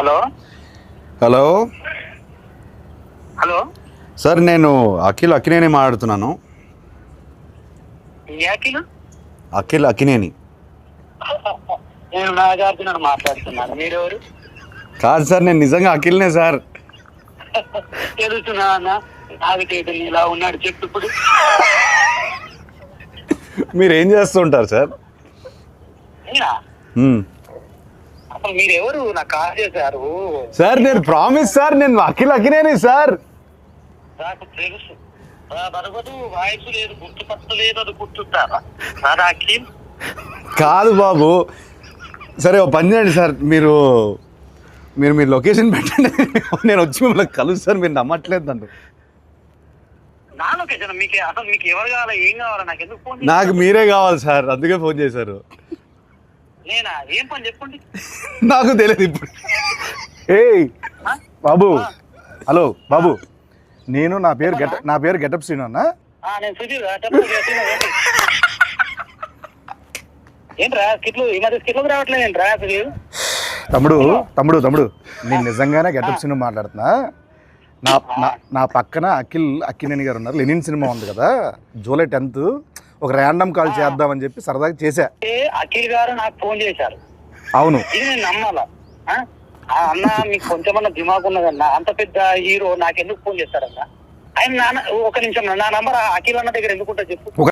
Hello hello hello sir, నేను అఖిలేని మాట్లాడుతున్నాను. ఏ అఖిల్? అఖిలేని నేను నాగార్జున మాట్లాడుతున్నాను. మీరెవరు? కాదు సార్, నేను నిజంగా అఖిల్నే సార్. తెలుస్తున్నా అన్న, నాగటేటని ఇలా ఉన్నాడు చెప్పు ఇప్పుడు. మీరు ఏం చేస్తుంటారు సార్? నేనా? అసలు మీరెవరు? నాకు కాల్ చేశారు సార్ నేను ప్రామిస్ సార్, నేను అఖిలేని సార్. నాకు తెలుసు. బరబదు వాయిస్ లేదు, గుర్తుపట్టలేదు, అది గుర్తుంటారా? నాదా అఖిల్ కాదు బాబు. సరే ఓ పని చేయండి సార్, మీరు మీ లొకేషన్ పెట్టండి, నేను వచ్చి మిమ్మల్ని కలుస్తాను. మీరు నమ్మట్లేదు నన్ను. నా లొకేషన్ మీకు అసలు మీకు ఎవరు కావాలా, ఏం కావాలా? నాకు ఎందుకు ఫోన్? నాకు మీరే కావాలి సార్, అందుకే ఫోన్ చేశారు. నేనా? ఏం పని చెప్పండి. నాకు తెలియదు ఇప్పుడు. ఏయ్ బాబు, హలో బాబు, నా పేరు గెటప్ శ్రీను అన్న. నేను సుధీర్. ఏంట్రా స్కిట్లు ఈ మధ్య స్కిట్లకు రావట్లేదు ఏంట్రా సుధీర్? తమ్ముడు నేను నిజంగానే గెటప్ శ్రీను మాట్లాడుతున్నా. నా పక్కన అక్కినేని గారు ఉన్నారు. లెనిన్ సినిమా ఉంది కదా, జూలై 10th ఒక ర్యాండమ్ కాల్ చేద్దామని చెప్పి సరదాగా చేశా. అఖిల్ గారు నాకు ఫోన్ చేశారు. అవును, ఇది నేను నమ్మాలా? అన్న మీకు కొంచెమన్నా దిమాగ్ ఉన్నదన్నా, అంత పెద్ద హీరో నాకెందుకు ఫోన్ చేస్తారన్నా? ఆయన ఒక నిమిషం, నా నంబర్ అఖిల్ అన్న దగ్గర ఎందుకుంటా చెప్పు.